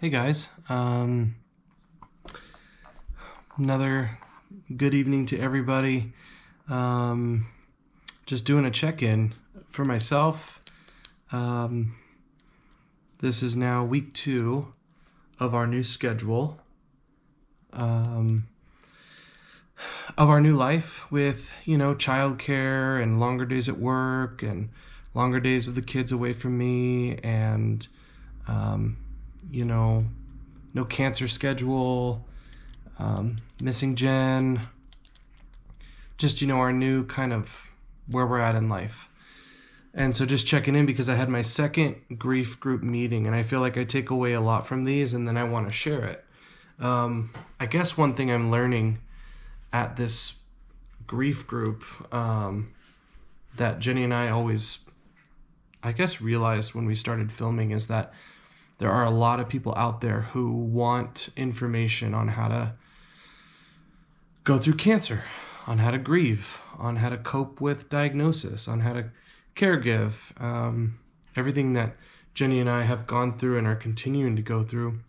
Hey guys, another good evening to everybody. Just doing a check-in for myself. This is now week 2 of our new schedule, of our new life with, childcare and longer days at work and longer days of the kids away from me and, no cancer schedule, missing Jen, just, our new kind of where we're at in life. And so just checking in because I had my second grief group meeting and I feel like I take away a lot from these and then I want to share it. I guess one thing I'm learning at this grief group that Jenny and I always, realized when we started filming is that there are a lot of people out there who want information on how to go through cancer, on how to grieve, on how to cope with diagnosis, on how to caregive, everything that Jenny and I have gone through and are continuing to go through.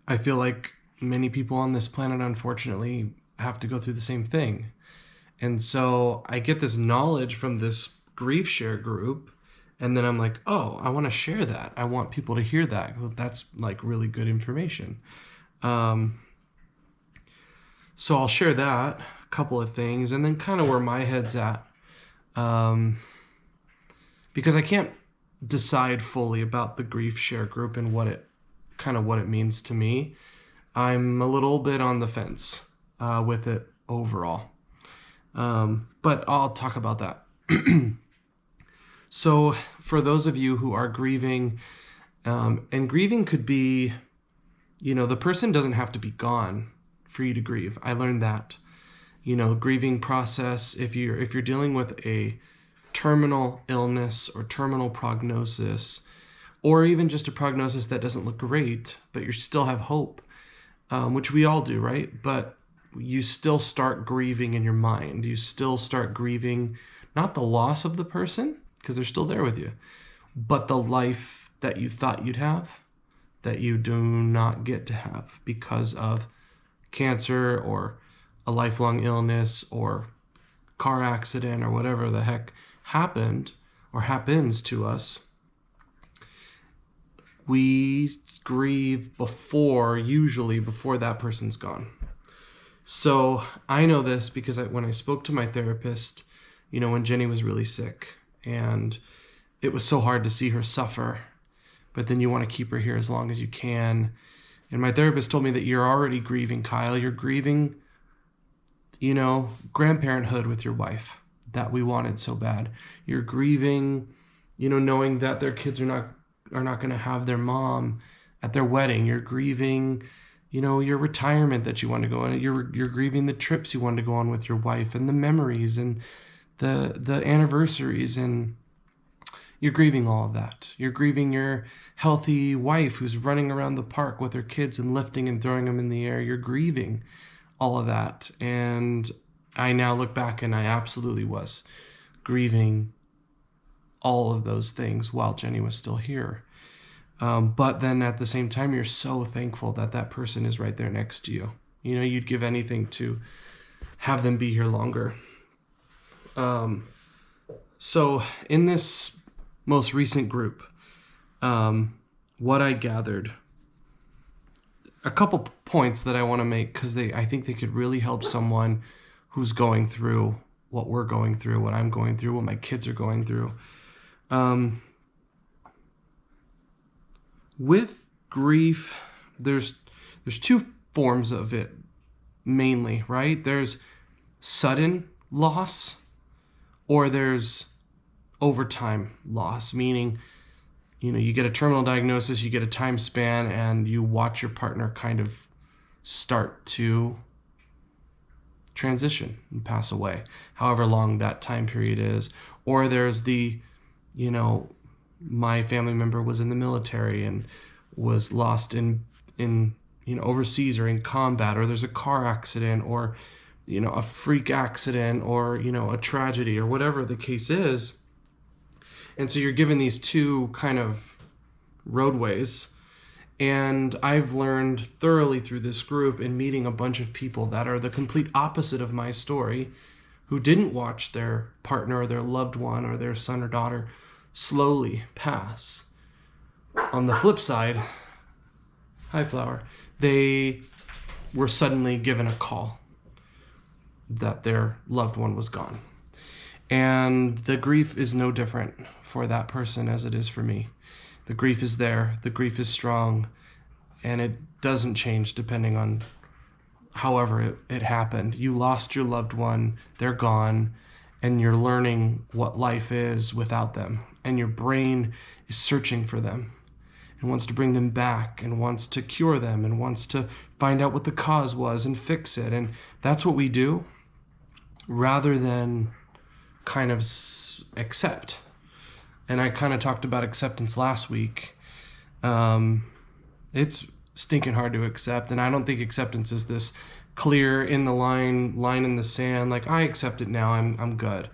I feel like many people on this planet, unfortunately, have to go through the same thing. And so I get this knowledge from this grief share group, and then I'm like, oh, I want to share that. I want people to hear that. That's like really good information. So I'll share that, a couple of things, and then kind of where my head's at. Because I can't decide fully about the grief share group and what it means to me. I'm a little bit on the fence with it overall. But I'll talk about that. So for those of you who are grieving, and grieving could be, the person doesn't have to be gone for you to grieve. I learned that, grieving process, if you're dealing with a terminal illness or terminal prognosis, or even just a prognosis that doesn't look great, but you still have hope, which we all do, right? But you still start grieving in your mind. You still start grieving, not the loss of the person, because they're still there with you, but the life that you thought you'd have that you do not get to have because of cancer or a lifelong illness or car accident or whatever the heck happened or happens to us. We grieve usually before that person's gone. So I know this because when I spoke to my therapist, when Jenny was really sick, and it was so hard to see her suffer, but then you want to keep her here as long as you can. And my therapist told me that you're already grieving, Kyle. You're grieving, grandparenthood with your wife that we wanted so bad. You're grieving, knowing that their kids are not going to have their mom at their wedding. You're grieving, your retirement that you want to go on. You're grieving the trips you wanted to go on with your wife and the memories and the anniversaries, and you're grieving all of that. You're grieving your healthy wife who's running around the park with her kids and lifting and throwing them in the air. You're grieving all of that. And I now look back and I absolutely was grieving all of those things while Jenny was still here. But then at the same time, you're so thankful that that person is right there next to you. You'd give anything to have them be here longer. So in this most recent group, what I gathered, a couple points that I want to make because I think they could really help someone who's going through what we're going through, what I'm going through, what my kids are going through. With grief, there's 2 forms of it mainly, right? There's sudden loss, or there's overtime loss, meaning, you get a terminal diagnosis, you get a time span, and you watch your partner kind of start to transition and pass away, however long that time period is. Or there's the, my family member was in the military and was lost in overseas or in combat, or there's a car accident, or a freak accident, or a tragedy, or whatever the case is. And so you're given these 2 kind of roadways, And I've learned thoroughly through this group and meeting a bunch of people that are the complete opposite of my story, who didn't watch their partner or their loved one or their son or daughter slowly pass. On the flip side, hi Flower, they were suddenly given a call that their loved one was gone. And the grief is no different for that person as it is for me. The grief is there, the grief is strong, and it doesn't change depending on however it happened. You lost your loved one, they're gone, and you're learning what life is without them. And your brain is searching for them and wants to bring them back and wants to cure them and wants to find out what the cause was and fix it. And that's what we do, rather than kind of accept. And I kind of talked about acceptance last week. It's stinking hard to accept, and I don't think acceptance is this clear in the line in the sand, like I accept it now, I'm good.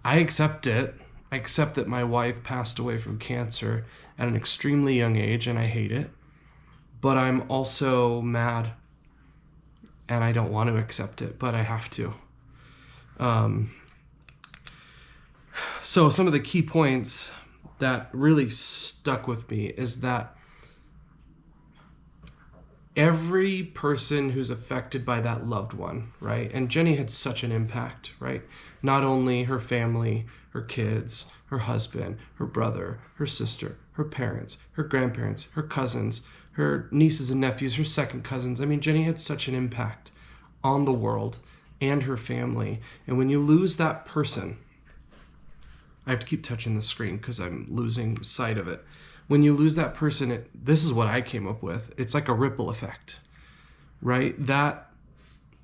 I accept it. I accept that my wife passed away from cancer at an extremely young age, and I hate it. But I'm also mad, and I don't want to accept it, but I have to. So some of the key points that really stuck with me is that every person who's affected by that loved one, right? And Jenny had such an impact, right? Not only her family, her kids, her husband, her brother, her sister, her parents, her grandparents, her cousins, her nieces and nephews, her second cousins. I mean, Jenny had such an impact on the world and her family. And when you lose that person, I have to keep touching the screen because I'm losing sight of it. When you lose that person, this is what I came up with. It's like a ripple effect, right? That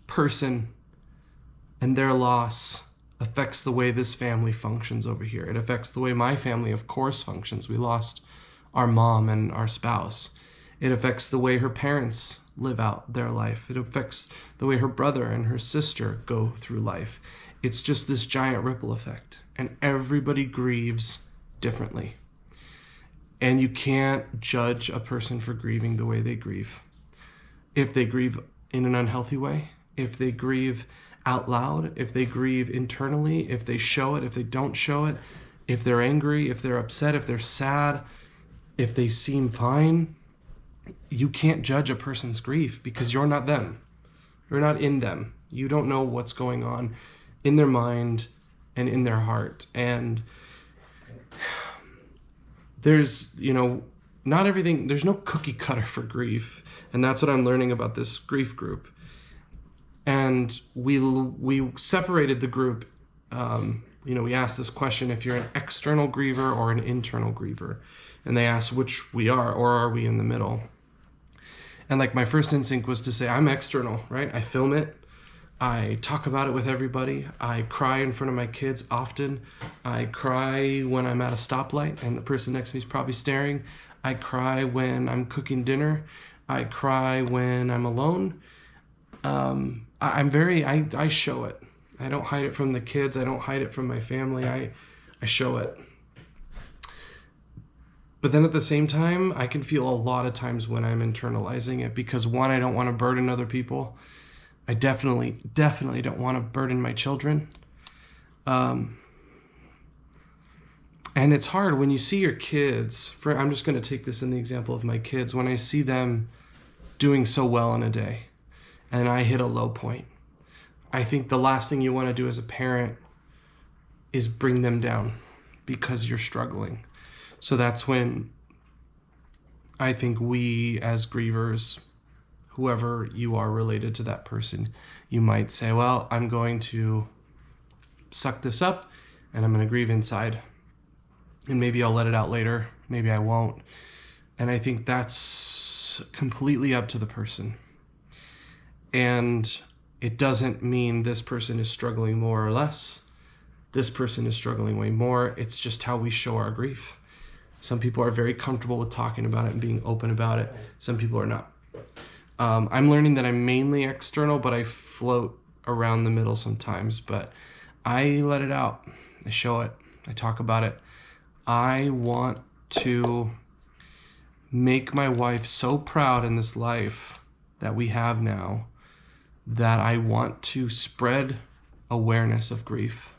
person and their loss affects the way this family functions over here. It affects the way my family, of course, functions. We lost our mom and our spouse. It affects the way her parents live out their life. It affects the way her brother and her sister go through life. It's just this giant ripple effect, and everybody grieves differently. And you can't judge a person for grieving the way they grieve. If they grieve in an unhealthy way, if they grieve out loud, if they grieve internally, if they show it, if they don't show it, if they're angry, if they're upset, if they're sad, if they seem fine, you can't judge a person's grief because you're not them. You're not in them. You don't know what's going on in their mind and in their heart. And there's, not everything, there's no cookie cutter for grief. And that's what I'm learning about this grief group. And we separated the group. We asked this question, if you're an external griever or an internal griever. And they asked which we are, or are we in the middle? And like my first instinct was to say, I'm external, right? I film it. I talk about it with everybody. I cry in front of my kids often. I cry when I'm at a stoplight and the person next to me is probably staring. I cry when I'm cooking dinner. I cry when I'm alone. I show it. I don't hide it from the kids. I don't hide it from my family. I show it. But then at the same time, I can feel a lot of times when I'm internalizing it because one, I don't want to burden other people. I definitely don't want to burden my children. And it's hard when you see your kids, I'm just going to take this in the example of my kids, when I see them doing so well in a day and I hit a low point, I think the last thing you want to do as a parent is bring them down because you're struggling. So that's when I think we as grievers, whoever you are related to that person, you might say, well, I'm going to suck this up and I'm going to grieve inside. And maybe I'll let it out later. Maybe I won't. And I think that's completely up to the person. And it doesn't mean this person is struggling more or less. This person is struggling way more. It's just how we show our grief. Some people are very comfortable with talking about it and being open about it. Some people are not. I'm learning that I'm mainly external, but I float around the middle sometimes. But I let it out. I show it. I talk about it. I want to make my wife so proud in this life that we have now that I want to spread awareness of grief.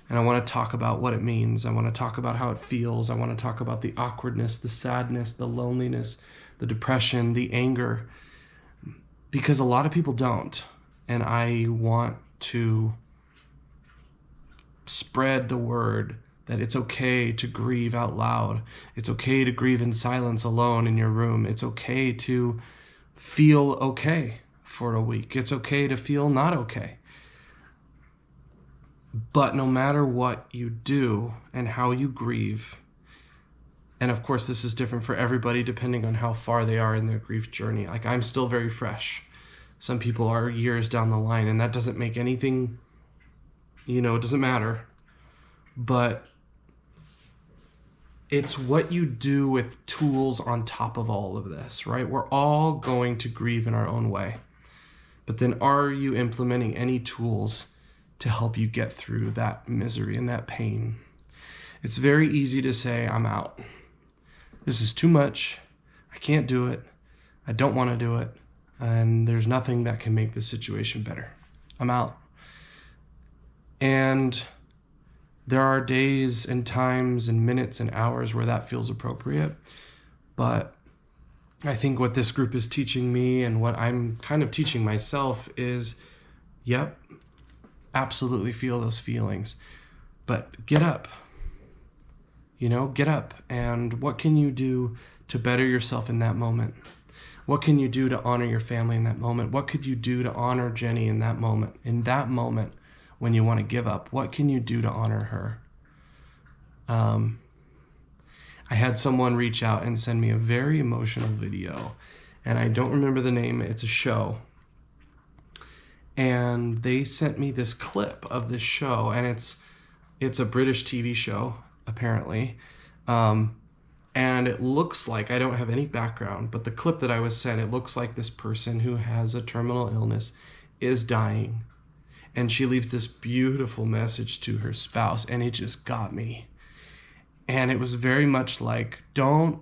And I want to talk about what it means. I want to talk about how it feels. I want to talk about the awkwardness, the sadness, the loneliness, the depression, the anger, because a lot of people don't. And I want to spread the word that it's okay to grieve out loud. It's okay to grieve in silence alone in your room. It's okay to feel okay for a week. It's okay to feel not okay. But no matter what you do and how you grieve, and of course this is different for everybody depending on how far they are in their grief journey. Like, I'm still very fresh. Some people are years down the line, and that doesn't make anything, it doesn't matter. But it's what you do with tools on top of all of this, right? We're all going to grieve in our own way. But then are you implementing any tools to help you get through that misery and that pain? It's very easy to say, I'm out. This is too much. I can't do it. I don't want to do it. And there's nothing that can make the situation better. I'm out. And there are days and times and minutes and hours where that feels appropriate. But I think what this group is teaching me and what I'm kind of teaching myself is, yep, absolutely feel those feelings, but get up, get up. And what can you do to better yourself in that moment? What can you do to honor your family in that moment? What could you do to honor Jenny in that moment? In that moment when you want to give up, what can you do to honor her? I had someone reach out and send me a very emotional video, and I don't remember the name. It's a show. And they sent me this clip of this show, and it's a British TV show, apparently. And it looks like, I don't have any background, but the clip that I was sent, it looks like this person who has a terminal illness is dying. And she leaves this beautiful message to her spouse, and it just got me. And it was very much like, don't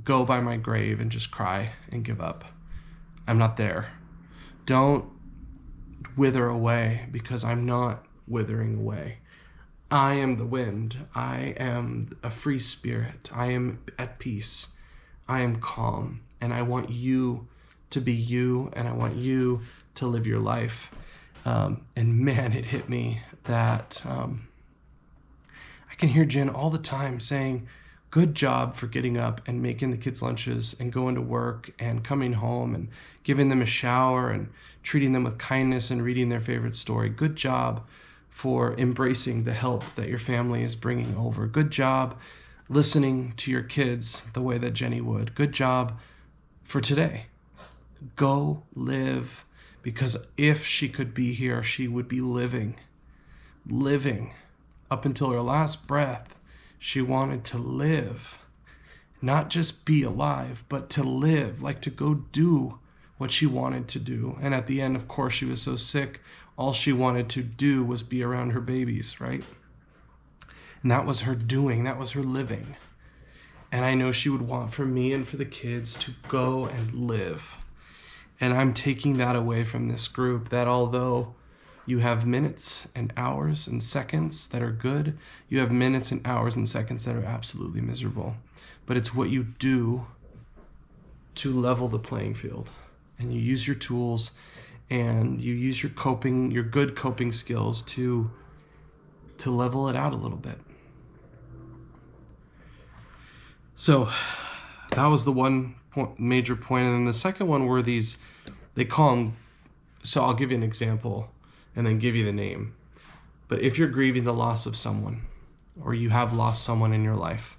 go by my grave and just cry and give up. I'm not there. Don't wither away, because I'm not withering away. I am the wind. I am a free spirit. I am at peace. I am calm. And I want you to be you, and I want you to live your life. And man, it hit me that I can hear Jen all the time saying, good job for getting up and making the kids' lunches and going to work and coming home and giving them a shower and treating them with kindness and reading their favorite story. Good job for embracing the help that your family is bringing over. Good job listening to your kids the way that Jenny would. Good job for today. Go live, because if she could be here, she would be living up until her last breath. She wanted to live, not just be alive, but to live, like to go do what she wanted to do. And at the end, of course, she was so sick, all she wanted to do was be around her babies, right? And that was her doing, that was her living. And I know she would want for me and for the kids to go and live. And I'm taking that away from this group, that although you have minutes and hours and seconds that are good, you have minutes and hours and seconds that are absolutely miserable. But it's what you do to level the playing field. And you use your tools and you use your good coping skills to level it out a little bit. So that was the one major point. And then the second one were these, they call them, so I'll give you an example and then give you the name. But if you're grieving the loss of someone, or you have lost someone in your life,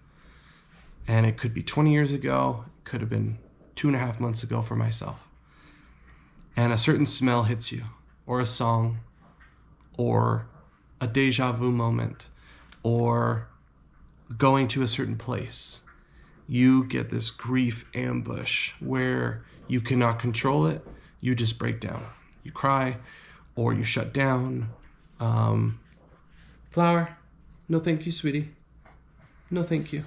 and it could be 20 years ago, it could have been 2.5 months ago for myself, and a certain smell hits you, or a song, or a deja vu moment, or going to a certain place, you get this grief ambush where you cannot control it. You just break down. You cry, or you shut down. Flower, no thank you, sweetie. No thank you.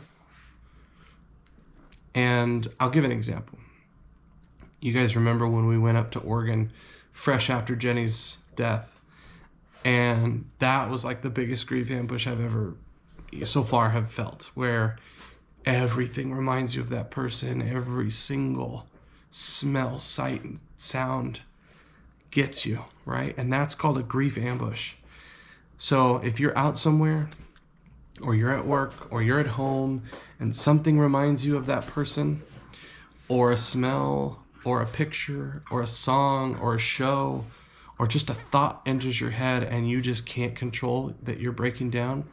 And I'll give an example. You guys remember when we went up to Oregon fresh after Jenny's death, and that was like the biggest grief ambush I've ever so far have felt, where everything reminds you of that person. Every single smell, sight, and sound gets you, right? And that's called a grief ambush. So if you're out somewhere, or you're at work, or you're at home, and something reminds you of that person, or a smell, or a picture, or a song, or a show, or just a thought enters your head and you just can't control that you're breaking down,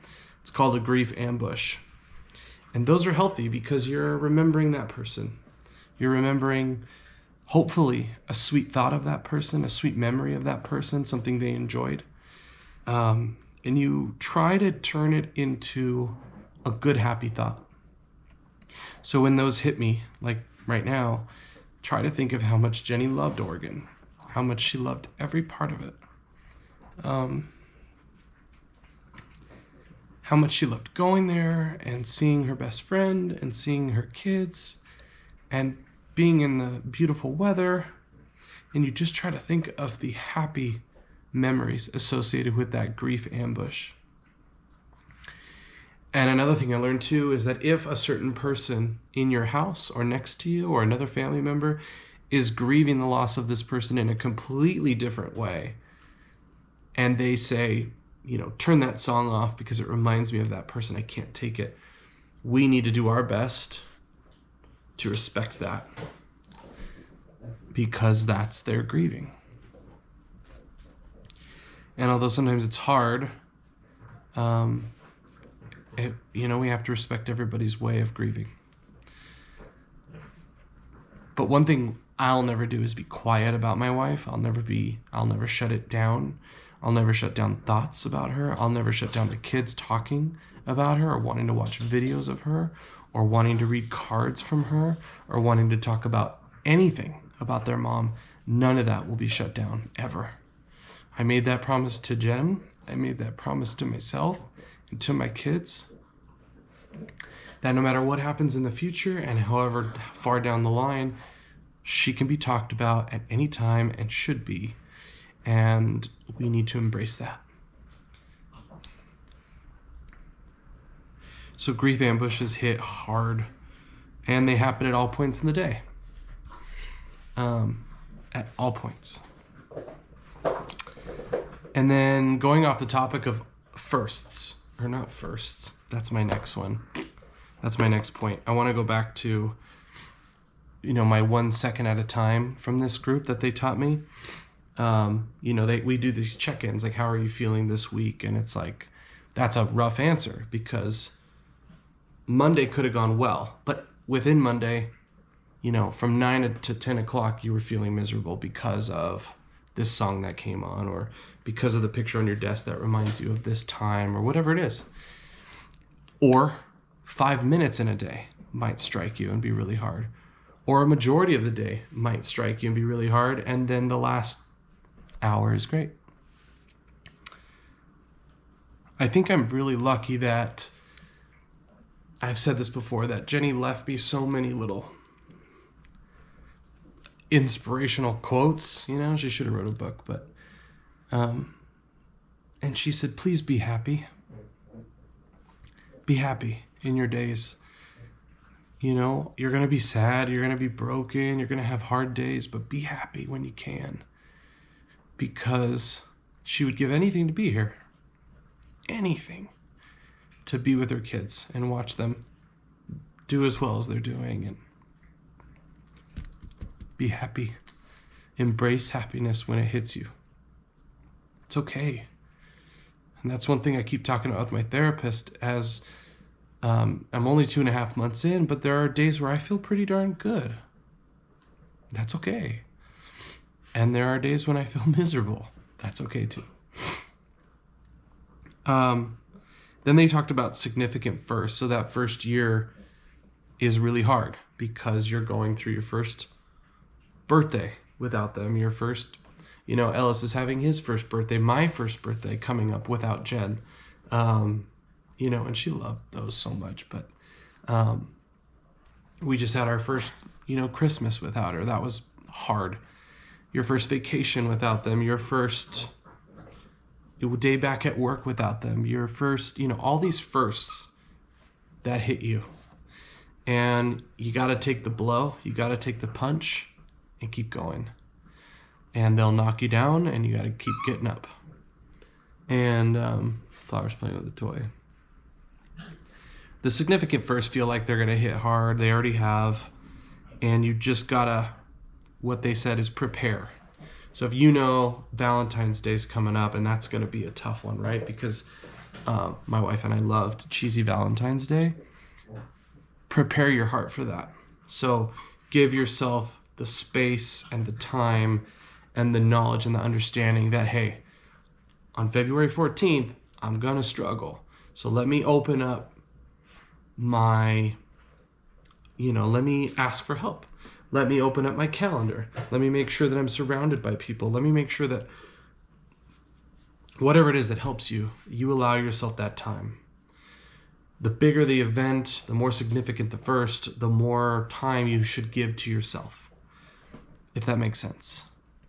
it's called a grief ambush. And those are healthy because you're remembering that person. You're remembering, hopefully, a sweet thought of that person, a sweet memory of that person, something they enjoyed. And you try to turn it into a good, happy thought. So when those hit me, like right now, try to think of how much Jenny loved Oregon, how much she loved every part of it. How much she loved going there and seeing her best friend and seeing her kids and being in the beautiful weather. And you just try to think of the happy memories associated with that grief ambush. And another thing I learned too is that if a certain person in your house or next to you or another family member is grieving the loss of this person in a completely different way, and they say, you know, turn that song off because it reminds me of that person, I can't take it, we need to do our best to respect that, because that's their grieving. And although sometimes it's hard, we have to respect everybody's way of grieving. But one thing I'll never do is be quiet about my wife. I'll never shut it down. I'll never shut down thoughts about her. I'll never shut down the kids talking about her or wanting to watch videos of her or wanting to read cards from her or wanting to talk about anything about their mom. None of that will be shut down, ever. I made that promise to Jen. I made that promise to myself and to my kids, that no matter what happens in the future and however far down the line, she can be talked about at any time and should be. And we need to embrace that. So grief ambushes hit hard, and they happen at all points in the day. At all points. And then going off the topic of firsts, or not firsts, that's my next one. That's my next point. I want to go back to, my 1 second at a time from this group that they taught me. We do these check-ins, like, how are you feeling this week? And it's like, that's a rough answer because Monday could have gone well, but within Monday, from 9 to 10 o'clock, you were feeling miserable because of this song that came on, or because of the picture on your desk that reminds you of this time, or whatever it is. Or 5 minutes in a day might strike you and be really hard. Or a majority of the day might strike you and be really hard, and then the last hour is great. I think I'm really lucky that, I've said this before, that Jenny left me so many little inspirational quotes. She should have wrote a book, but and she said, please be happy. Be happy in your days. You're going to be sad, you're going to be broken, you're going to have hard days, but be happy when you can. Because she would give anything to be here. Anything. To be with her kids and watch them do as well as they're doing, and be happy. Embrace happiness when it hits you. It's okay. And that's one thing I keep talking about with my therapist, as I'm only 2.5 months in, but there are days where I feel pretty darn good. That's okay. And there are days when I feel miserable. That's okay too. Then they talked about significant first. So that first year is really hard because you're going through your first birthday without them. Your first, Ellis is having his first birthday, my first birthday coming up without Jen. And she loved those so much. But We just had our first, Christmas without her. That was hard. Your first vacation without them, your first day back at work without them, your first, all these firsts that hit you. And you got to take the blow, you got to take the punch and keep going. And they'll knock you down and you got to keep getting up. And Flower's playing with the toy. The significant first feel like they're going to hit hard. They already have. And you just got to, what they said is prepare. So if Valentine's Day's coming up, and that's going to be a tough one, right? Because my wife and I loved cheesy Valentine's Day. Prepare your heart for that. So give yourself the space and the time and the knowledge and the understanding that, hey, on February 14th, I'm going to struggle. So let me open up let me ask for help. Let me open up my calendar. Let me make sure that I'm surrounded by people. Let me make sure that whatever it is that helps you, you allow yourself that time. The bigger the event, the more significant the first, the more time you should give to yourself, if that makes sense.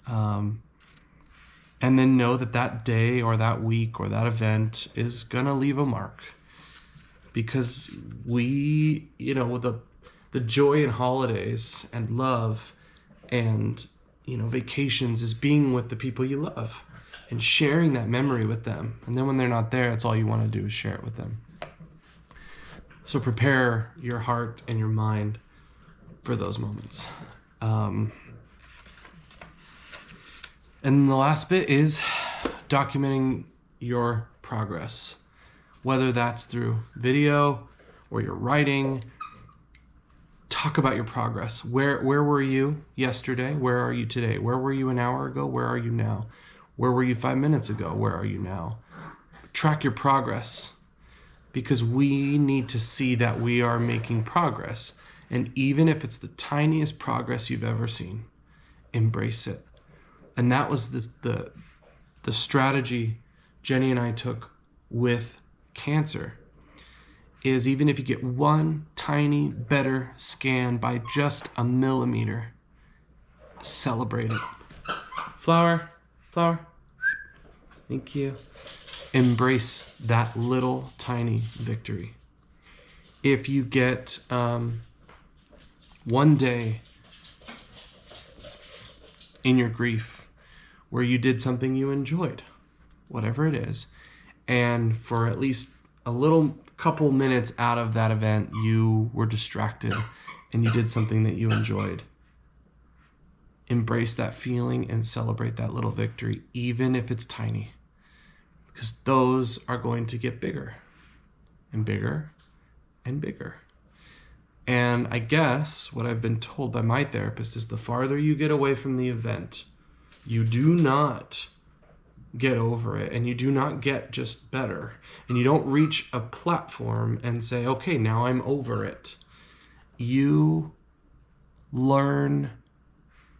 And then know that day or that week or that event is going to leave a mark. Because we, the joy in holidays and love and, vacations is being with the people you love and sharing that memory with them. And then when they're not there, it's all you want to do is share it with them. So prepare your heart and your mind for those moments. And the last bit is documenting your progress, whether that's through video or your writing. Talk about your progress. Where were you yesterday? Where are you today? Where were you an hour ago? Where are you now? Where were you 5 minutes ago? Where are you now? Track your progress, because we need to see that we are making progress. And even if it's the tiniest progress you've ever seen, embrace it. And that was the strategy Jenny and I took with cancer, is even if you get one tiny better scan by just a millimeter, celebrate it. Flower. Thank you. Embrace that little tiny victory. If you get one day in your grief where you did something you enjoyed, whatever it is, and for at least a little couple minutes out of that event you were distracted and you did something that you enjoyed, embrace that feeling and celebrate that little victory, even if it's tiny. Because those are going to get bigger and bigger and bigger. And I guess what I've been told by my therapist is the farther you get away from the event, you do not get over it, and you do not get just better. And you don't reach a platform and say, okay, now I'm over it. You learn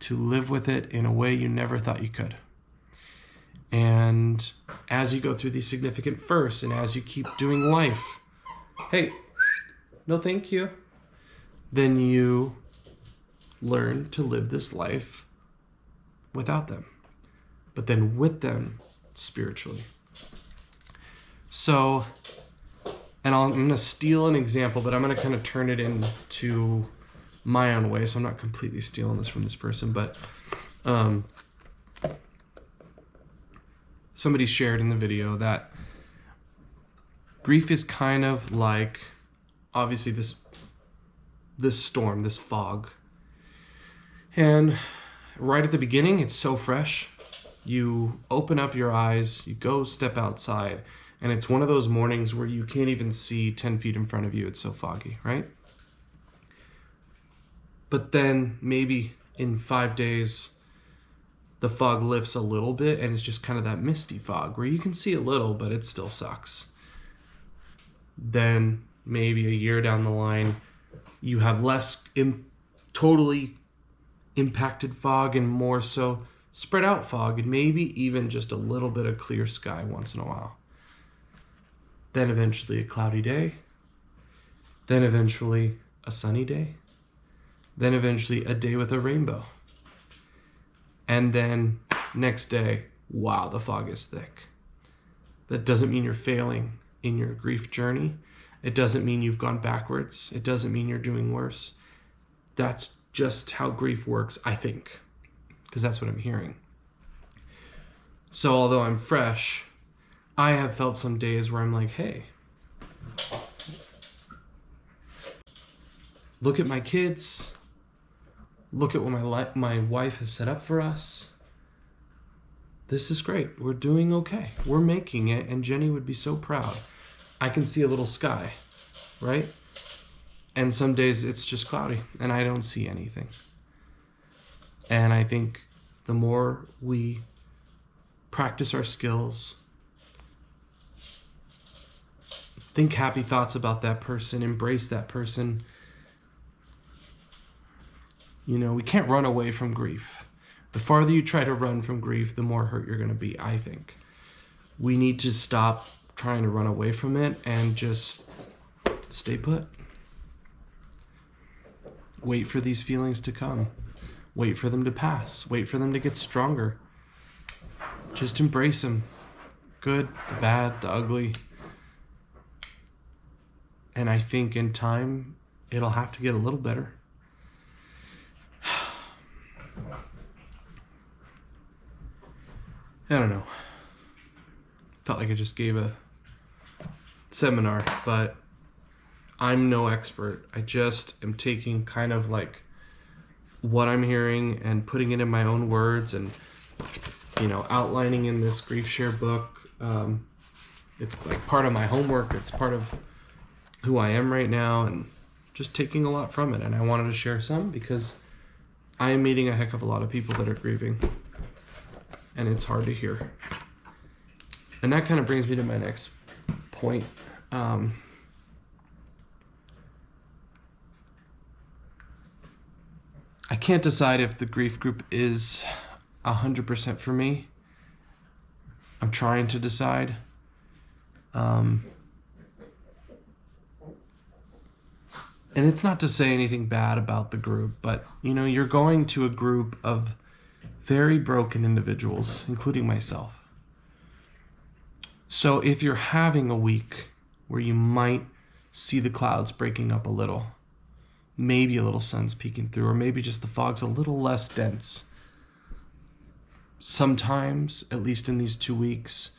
to live with it in a way you never thought you could. And as you go through these significant firsts and as you keep doing life, hey, no thank you, then you learn to live this life without them, but then with them spiritually. So, and I'm going to steal an example, but I'm going to kind of turn it into my own way, so I'm not completely stealing this from this person, but somebody shared in the video that grief is kind of like, obviously, this storm, this fog. And right at the beginning, it's so fresh. You open up your eyes, you go step outside, and it's one of those mornings where you can't even see 10 feet in front of you. It's so foggy, right? But then maybe in 5 days, the fog lifts a little bit, and it's just kind of that misty fog where you can see a little, but it still sucks. Then maybe a year down the line, you have less totally impacted fog and more so spread out fog, and maybe even just a little bit of clear sky once in a while. Then eventually a cloudy day. Then eventually a sunny day. then eventually a day with a rainbow. And then next day, wow, the fog is thick. That doesn't mean you're failing in your grief journey. It doesn't mean you've gone backwards. It doesn't mean you're doing worse. That's just how grief works, I think, because that's what I'm hearing. So although I'm fresh, I have felt some days where I'm like, hey, look at my kids. Look at what my wife has set up for us. This is great. We're doing okay. We're making it, and Jenny would be so proud. I can see a little sky, right? And some days it's just cloudy, and I don't see anything. And I think the more we practice our skills, think happy thoughts about that person, embrace that person. You know, we can't run away from grief. The farther you try to run from grief, the more hurt you're going to be, I think. We need to stop trying to run away from it and just stay put. Wait for these feelings to come. Wait for them to pass. Wait for them to get stronger. Just embrace them. Good, the bad, the ugly. And I think in time, it'll have to get a little better. I don't know. Felt like I just gave a seminar, but I'm no expert. I just am taking kind of like what I'm hearing and putting it in my own words and, you know, outlining in this Grief Share book. It's like part of my homework. It's part of who I am right now and just taking a lot from it. And I wanted to share some because I am meeting a heck of a lot of people that are grieving. And it's hard to hear. And that kind of brings me to my next point. I can't decide if the grief group is 100% for me. I'm trying to decide. And it's not to say anything bad about the group, but you know, you're going to a group of very broken individuals, including myself. So if you're having a week where you might see the clouds breaking up a little, maybe a little sun's peeking through, or maybe just the fog's a little less dense. Sometimes, at least in these 2 weeks,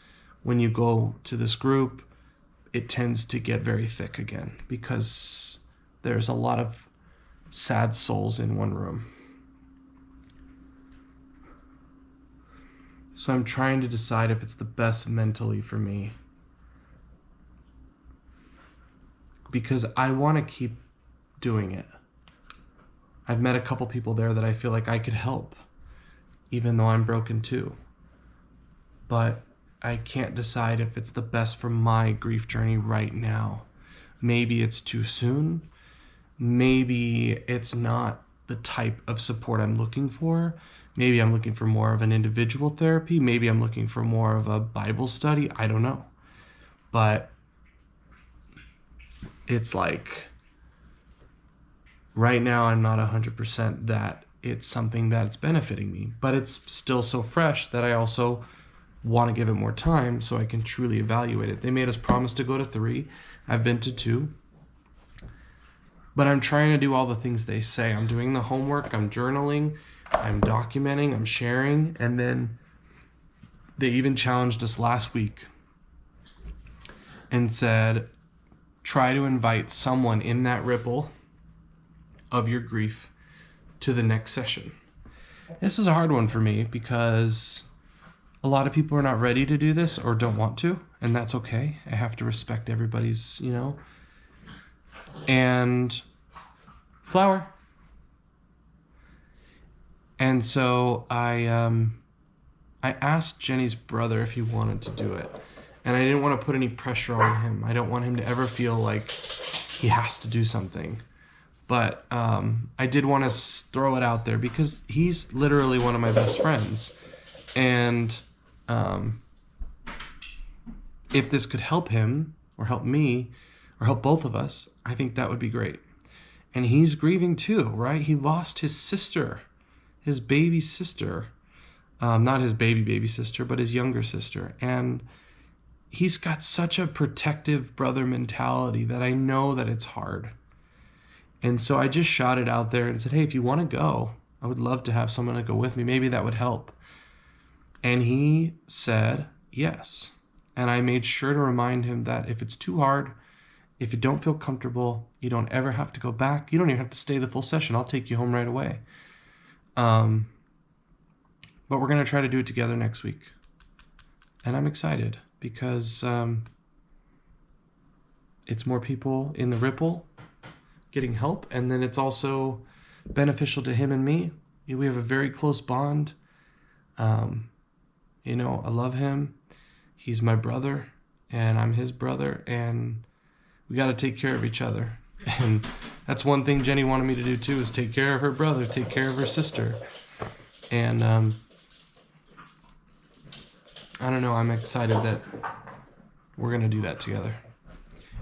when you go to this group, it tends to get very thick again because there's a lot of sad souls in one room. So I'm trying to decide if it's the best mentally for me. Because I want to keep doing it. I've met a couple people there that I feel like I could help, even though I'm broken too. But I can't decide if it's the best for my grief journey right now. Maybe it's too soon. Maybe it's not the type of support I'm looking for. Maybe I'm looking for more of an individual therapy. Maybe I'm looking for more of a Bible study. I don't know. But it's like, right now I'm not 100% that it's something that's benefiting me. But it's still so fresh that I also want to give it more time so I can truly evaluate it. They made us promise to go to 3. I've been to 2. But I'm trying to do all the things they say. I'm doing the homework, I'm journaling, I'm documenting, I'm sharing, and then they even challenged us last week and said, try to invite someone in that ripple of your grief to the next session. This is a hard one for me because a lot of people are not ready to do this or don't want to, and that's okay. I have to respect everybody's, and flower. And so I asked Jenny's brother if he wanted to do it. And I didn't want to put any pressure on him. I don't want him to ever feel like he has to do something. But I did want to throw it out there because he's literally one of my best friends. And if this could help him or help me or help both of us, I think that would be great. And he's grieving too, right? He lost his sister, his baby sister. Not his baby sister, but his younger sister. And he's got such a protective brother mentality that I know that it's hard. And so I just shot it out there and said, hey, if you want to go, I would love to have someone to go with me. Maybe that would help. And he said yes. And I made sure to remind him that if it's too hard, if you don't feel comfortable, you don't ever have to go back. You don't even have to stay the full session. I'll take you home right away. But we're going to try to do it together next week. And I'm excited because it's more people in the ripple getting help. And then it's also beneficial to him and me. We have a very close bond. You know, I love him. He's my brother and I'm his brother, and we got to take care of each other. And that's one thing Jenny wanted me to do too, is take care of her brother, take care of her sister. And I don't know, I'm excited that we're going to do that together.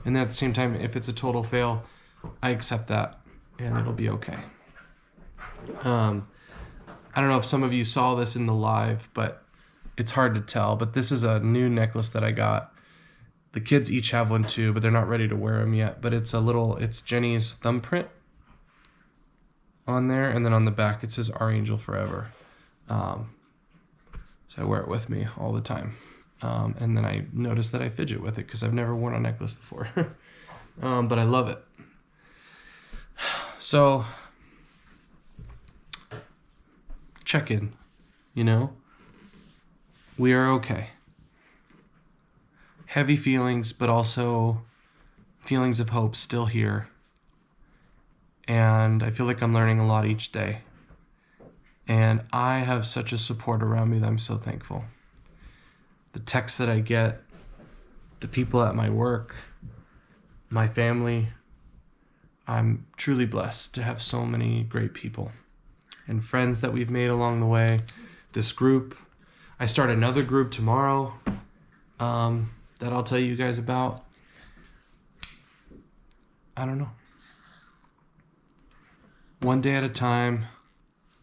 And at the same time, if it's a total fail, I accept that and it'll be okay. I don't know if some of you saw this in the live, but it's hard to tell. But this is a new necklace that I got. The kids each have one too, but they're not ready to wear them yet. But it's Jenny's thumbprint on there. And then on the back, it says Our Angel Forever. So I wear it with me all the time. And then I noticed that I fidget with it because I've never worn a necklace before. But I love it. So check in, you know, we are okay. Heavy feelings, but also feelings of hope still here. And I feel like I'm learning a lot each day. And I have such a support around me that I'm so thankful. The texts that I get, the people at my work, my family, I'm truly blessed to have so many great people and friends that we've made along the way. This group, I start another group tomorrow that I'll tell you guys about. I don't know. One day at a time,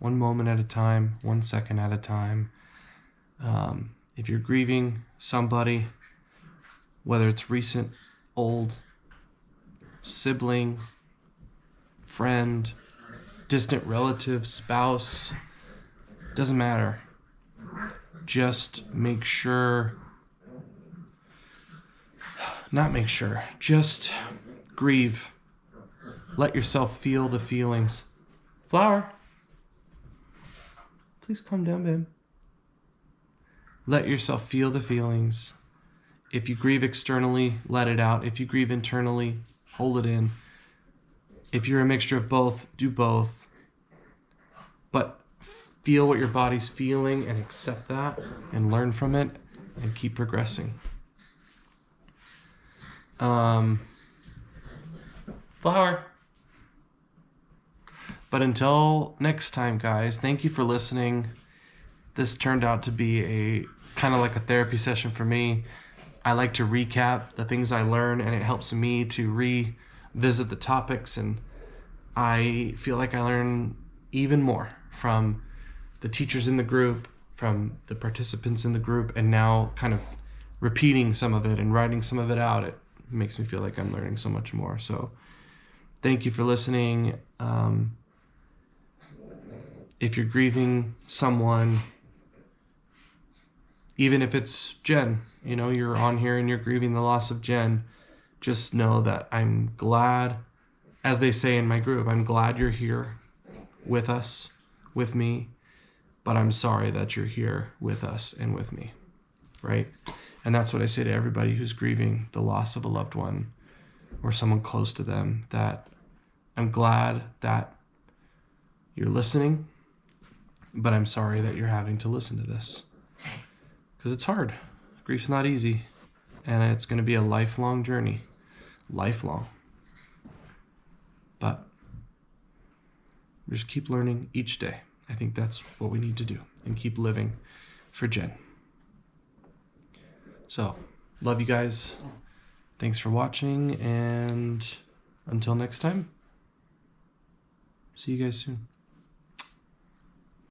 one moment at a time, 1 second at a time. If you're grieving somebody, whether it's recent, old, sibling, friend, distant relative, spouse, doesn't matter. Just just grieve. Let yourself feel the feelings. Flower, please calm down, babe. Let yourself feel the feelings. If you grieve externally, let it out. If you grieve internally, hold it in. If you're a mixture of both, do both. But feel what your body's feeling and accept that and learn from it and keep progressing. Flower. But until next time, guys, thank you for listening. This turned out to be a kind of like a therapy session for me. I like to recap the things I learn, and it helps me to revisit the topics, and I feel like I learn even more from the teachers in the group, from the participants in the group, and now kind of repeating some of it and writing some of it out. It makes me feel like I'm learning so much more. So thank you for listening. If you're grieving someone, even if it's Jen, you know, you're on here and you're grieving the loss of Jen, just know that I'm glad, as they say in my group, I'm glad you're here with us, with me, but I'm sorry that you're here with us and with me, right? And that's what I say to everybody who's grieving the loss of a loved one or someone close to them, that I'm glad that you're listening, but I'm sorry that you're having to listen to this. Because it's hard. Grief's not easy. And it's going to be a lifelong journey. Lifelong. But just keep learning each day. I think that's what we need to do. And keep living for Jen. So, love you guys. Thanks for watching. And until next time. See you guys soon.